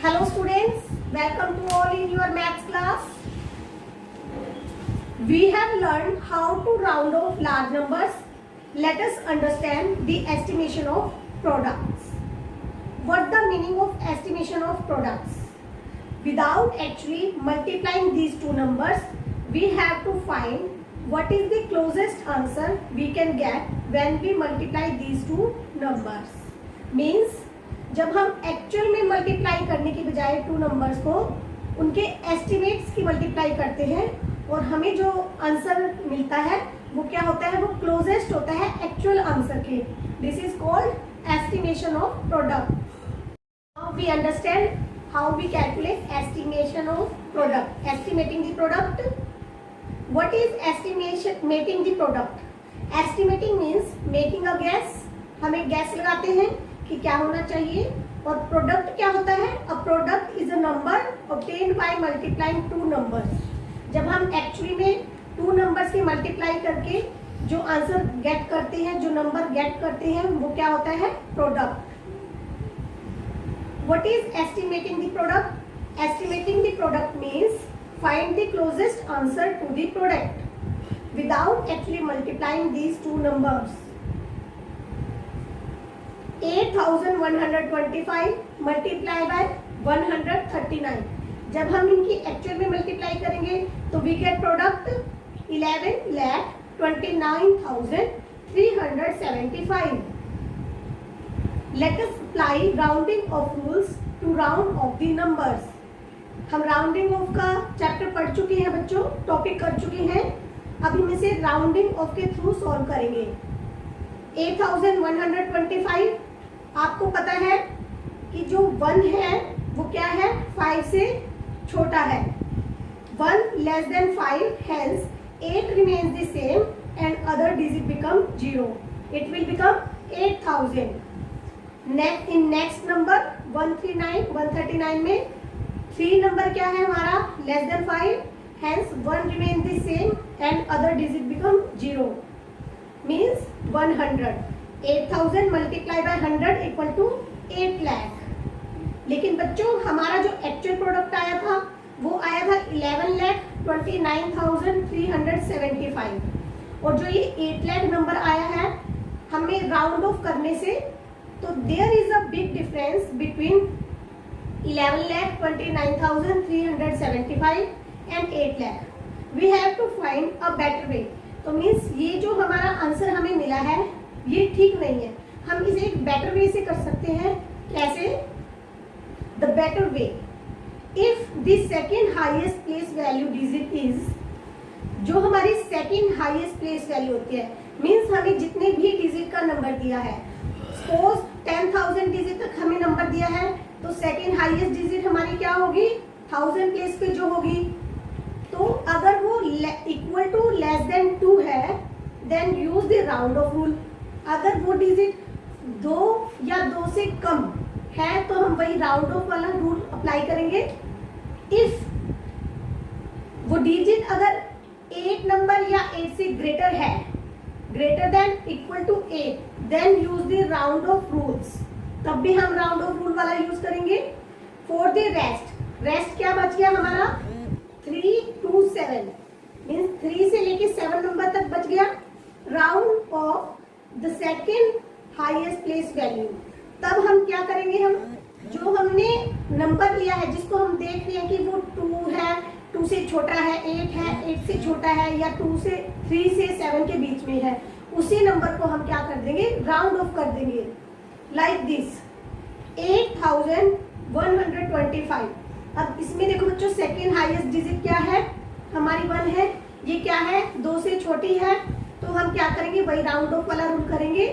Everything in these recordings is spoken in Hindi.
Hello students, welcome to all in your maths class. We have learned how to round off large numbers. Let us understand the estimation of products. What the meaning of estimation of products? Without actually multiplying these two numbers, we have to find what is the closest answer we can get when we multiply these two numbers. Means जब हम एक्चुअल में मल्टीप्लाई करने की बजाय टू नंबर्स को उनके एस्टिमेट्स की मल्टीप्लाई करते हैं और हमें जो आंसर मिलता है वो क्या होता है, वो क्लोजेस्ट होता है एक्चुअल आंसर के. This is called estimation of product. Now we understand how we calculate estimation of product. Estimating the product. What is estimating the product? Estimating means making a guess. हमें गैस लगाते हैं कि क्या होना चाहिए. और प्रोडक्ट क्या होता है? A product is a number obtained by multiplying two numbers. जब हम एक्चुअली में टू नंबर्स की मल्टीप्लाई करके जो आंसर गेट करते हैं, जो नंबर गेट करते हैं, वो क्या होता है? Product. What is estimating the product? Estimating the product means find the closest answer to the product without actually multiplying these two numbers. 8125 multiply by 139. जब हम इनकी एक्चुअल में मल्टीप्लाई करेंगे तो we get product 11,29,375. Let us apply rounding off rules to round off the numbers. हम राउंडिंग ऑफ का चैप्टर पढ़ चुके हैं बच्चों, टॉपिक कर चुके हैं. अब हम इसे राउंडिंग ऑफ के थ्रू सॉल्व करेंगे. 8125 आपको पता है कि जो 1 है वो क्या है? 5 से छोटा है. 1 less than 5, hence 8 remains the same and other digit become 0. It will become 8000. In next number 139 में 3 नंबर क्या है हमारा? less than 5, hence 1 remains the same and other digit become 0. Means 100. 8000 multiply by 100 equal to 8 lakh. लेकिन बच्चों हमारा जो एक्चुअल प्रोडक्ट आया था वो आया था 11,29,375. और जो ये 8 लाख नंबर आया है हमें राउंड ऑफ करने से, तो there is a big difference between 11,29,375 and 8 lakh. We have to find a better way. तो मीन्स ये जो हमारा आंसर हमें मिला है ये ठीक नहीं है. हम इसे एक बेटर वे से कर सकते हैं. कैसे? The better way, if the second highest place value digit is, जो हमारी सेकेंड हाईएस्ट प्लेस वैल्यू होती है, मीन्स हमें जितने भी डिजिट का नंबर दिया है, सपोज 10,000 डिजिट तक हमें नंबर दिया है, तो सेकेंड हाईएस्ट डिजिट हमारी क्या होगी? 1000 प्लेस पे जो होगी. तो अगर वो इक्वल टू लेस देन 2 है, then use the round off rule. अगर वो डिजिट 2 या 2 से कम है तो हम वही राउंड ऑफ वाला रूल अप्लाई करेंगे. इफ वो डिजिट अगर 8 नंबर या 8 से ग्रेटर है, greater than equal to 8, then use the round off rules. तब भी हम राउंड ऑफ रूल वाला यूज करेंगे. फॉर द रेस्ट क्या बच गया हमारा? 3 to 7 मीन्स 3 से लेके 7 नंबर तक बच गया. Round off the second highest place value. तब हम क्या करेंगे? हम जो हमने नंबर लिया है, जिसको हम देख रहे हैं कि वो 2 है, 2 से छोटा है, 8 है, 8 से छोटा है, या 3 से 7 के बीच में है, उसी नंबर को हम क्या कर देंगे? राउंड ऑफ कर देंगे. Like this 8125. अब इसमें देखो बच्चों, सेकेंड हाईएस्ट डिजिट क्या है? हमारी 1 है. ये क्या है? 2 से छोटी है. तो हम क्या करेंगे? वही राउंड ऑफ वाला रूल करेंगे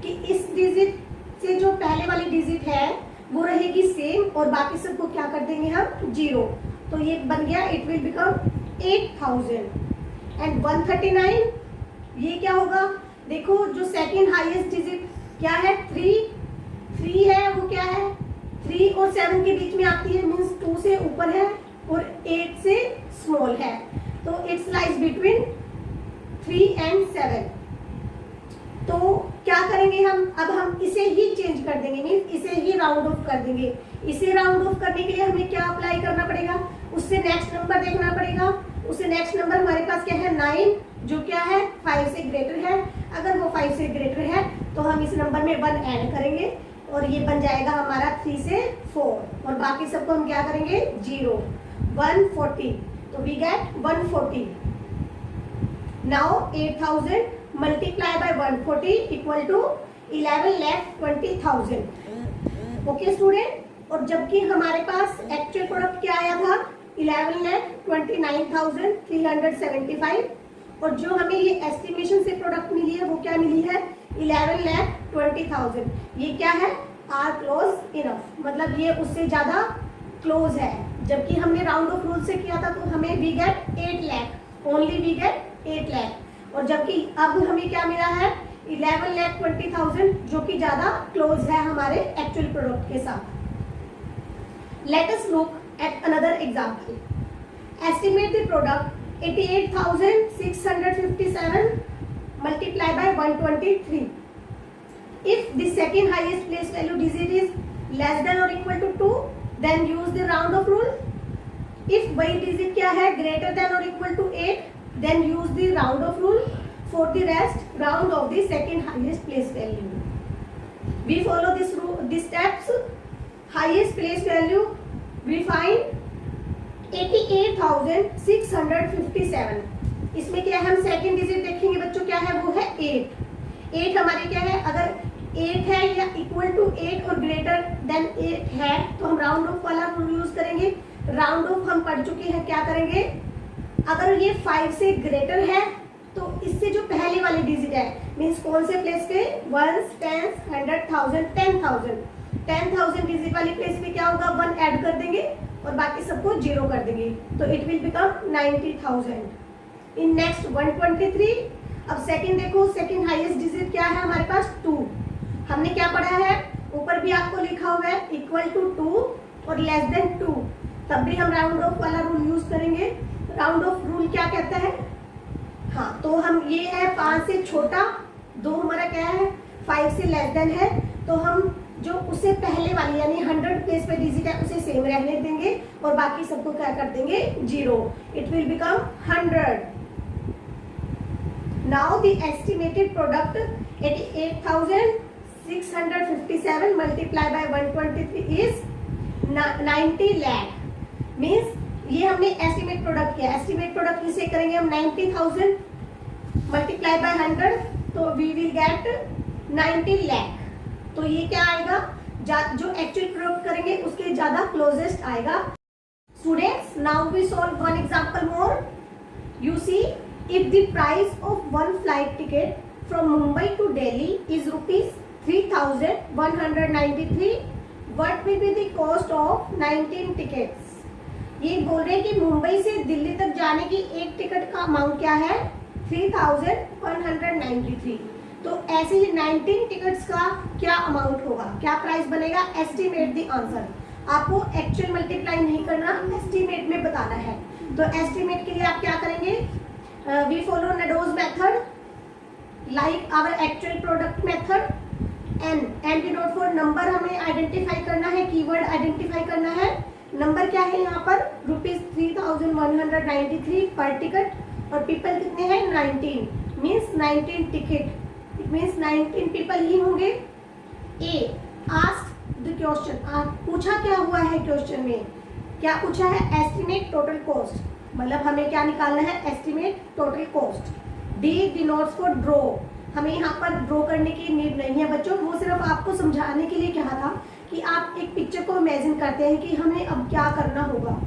कि इस डिजिट से जो पहले वाली डिजिट है वो रहेगी सेम और बाकी सबको क्या कर देंगे हम? 0. तो ये बन गया, इट विल बिकम 8000. एंड 139 ये क्या होगा? देखो जो सेकेंड हाईएस्ट डिजिट क्या है? 3 है. वो क्या है? 3 और 7 के बीच में आती है, मीन्स 2 से ऊपर है और 8 से स्मॉल है. तो इट्स लाइज बिटवीन 3 and 7. तो क्या करेंगे हम, अब हम इसे ही चेंज कर देंगे, मीन्स इसे ही राउंड ऑफ कर देंगे। इसे राउंड ऑफ करने के लिए हमें क्या अप्लाई करना पड़ेगा, उससे नेक्स्ट नंबर देखना पड़ेगा। उससे नेक्स्ट नंबर हमारे पास क्या है 9, जो क्या है 5 से ग्रेटर है। अगर वो 5 से ग्रेटर है तो हम इस नंबर में 1 ऐड करेंगे और ये बन जाएगा हमारा 3 से 4, और बाकी सबको हम क्या करेंगे 0, 140, तो we get 140। Now 8000 multiply by 140 equal to 11,20,000। Okay student, और जबकि हमारे पास एक्चुअल प्रोडक्ट क्या आया था 11,29,375, और जो हमें ये एस्टिमेशन से प्रोडक्ट मिली है वो क्या मिली है 11,20,000। ये क्या है आर क्लोज इनफ, मतलब ये उससे ज्यादा क्लोज है। जबकि हमने राउंड ऑफ रूल से किया था तो हमें we get 8 lakh, only we get 8 lakh, और जबकि अब हमें क्या मिला है 11,20,000, जो कि ज्यादा क्लोज है हमारे एक्चुअल प्रोडक्ट के साथ। Let us look at another example. Estimate the product 88,657 multiplied by 123. If the second highest place value digit is less than or equal to 2, then use the round off rule. If वही digit क्या है greater than or equal to 8, then use the round off rule. For the rest, round off the second highest place value. We follow this rule, these steps. Highest place value we find 88,657। इसमें क्या है हम सेकेंड डिजिट देखेंगे बच्चों, क्या है वो है 8 हमारी क्या है, अगर 8 है या इक्वल टू 8 और ग्रेटर देन 8 है तो हम राउंड ऑफ वाला रूल यूज करेंगे। राउंड ऑफ हम पढ़ चुके हैं, क्या करेंगे अगर ये 5 से ग्रेटर है तो इससे जो पहले वाली डिजिट है मीन्स कौन से प्लेस के 1, 10, 100,000, 10,000 डिजिट वाली प्लेस पे क्या होगा 1 ऐड कर देंगे और बाकी सबको 0 कर देंगे, तो it will become 90,000। In next 123। अब सेकंड देखो, सेकंड हाईएस्ट डिजिट क्या है हमारे पास 2। हमने क्या पढ़ा है ऊपर भी आपको लिखा हुआ है इक्वल टू 2 और लेस देन 2, तब भी हम राउंड ऑफ वाला रूल यूज करेंगे। राउंड ऑफ रूल क्या कहता है, हाँ तो हम ये है 5 से छोटा, 2 हमारा क्या है 5 से लेस देन है, तो हम जो उससे पहले वाली यानी 100 प्लेस पे डिजिट है उसे सेम रहने देंगे और बाकी सबको क्या कर देंगे 0, it will become 100। Now the estimated product 88,657 multiply by 123 is 90 lakh. Means ये हमने एस्टिमेट प्रोडक्ट किया, एस्टिमेट प्रोडक्ट किसे करेंगे हम 90,000 मल्टीप्लाई बाय 100, तो वी विल गेट 90 लाख। तो ये क्या आएगा जो एक्चुअल प्रोडक्ट करेंगे उसके ज्यादा क्लोजेस्ट आएगा। Students, now we solve one example more. You see, if the price of one flight ticket from Mumbai to Delhi is ₹3,193, what will be the cost of 19 tickets. ये बोल रहे हैं कि मुंबई से दिल्ली तक जाने की एक टिकट का अमाउंट क्या है 3,193। तो ऐसे ही 19 टिकट्स का क्या अमाउंट होगा, क्या प्राइस बनेगा, एस्टिमेट द आंसर। आपको एक्चुअल मल्टीप्लाई नहीं करना, एस्टिमेट में बताना है। तो एस्टिमेट के लिए आप क्या करेंगे, वी फॉलो नडोज method like our actual product method. N denote for number हमें आइडेंटिफाई करना है, कीवर्ड आइडेंटिफाई करना है। नंबर क्या है यहाँ पर ₹3,193 पर टिकट, और पीपल कितने हैं 19, means 19 ticket, it means 19 people ही होंगे। ए आस्क द क्वेश्चन, पूछा क्या हुआ है क्वेश्चन में, क्या पूछा है एस्टिमेट टोटल कॉस्ट, मतलब हमें क्या निकालना है estimate total cost. D denotes for draw, हमें यहाँ पर ड्रॉ करने की नीड नहीं है बच्चों, वो सिर्फ आपको समझाने के लिए कहा था कि आप एक पिक्चर को इमेजिन करते हैं कि हमें अब क्या करना होगा।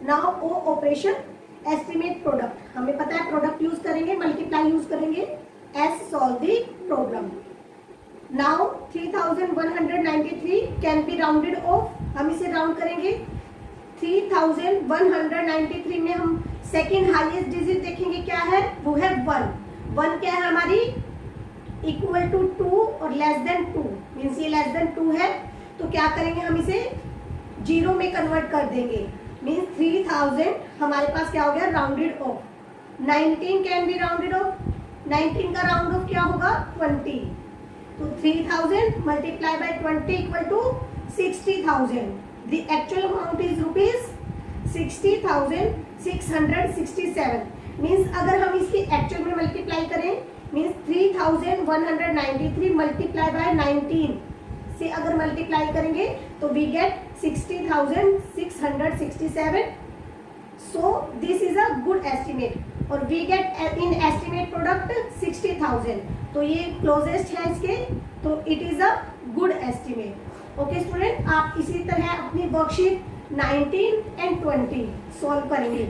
नाउ ओ ऑपरेशन एस्टिमेट प्रोडक्ट, हमें पता है प्रोडक्ट यूज करेंगे, मल्टीप्लाई यूज करेंगे, S solve the problem. Now 3,193 can be rounded of, हम इसे राउंड करेंगे। 3,193 में हम सेकेंड हाईएस्ट डिजिट देखेंगे क्या है, वो है 1 क्या है हमारी इक्वल टू 2 और लेस देन 2, मीन्स ये लेस देन 2 है, तो क्या करेंगे हम इसे 0 में कन्वर्ट कर देंगे, मीन्स 3,000 हमारे पास क्या हो गया rounded off. 19 can be rounded off, 19 का राउंड ऑफ क्या होगा 20, तो 3000 multiply by 20 equal to 60,000. The actual amount is rupees 60,667. Means अगर हम इसकी एक्चुअल में मल्टीप्लाई करें मीन्स 3,193 मल्टीप्लाई बाय 19 से अगर मल्टीप्लाई करेंगे तो we get 60,667. So this is a good estimate और we get in estimate product 60,000. तो ये क्लोजेस्ट है इसके, तो it is a good estimate. Okay student, आप इसी तरह अपनी वर्कशीट 19 एंड 20 सॉल्व करेंगे.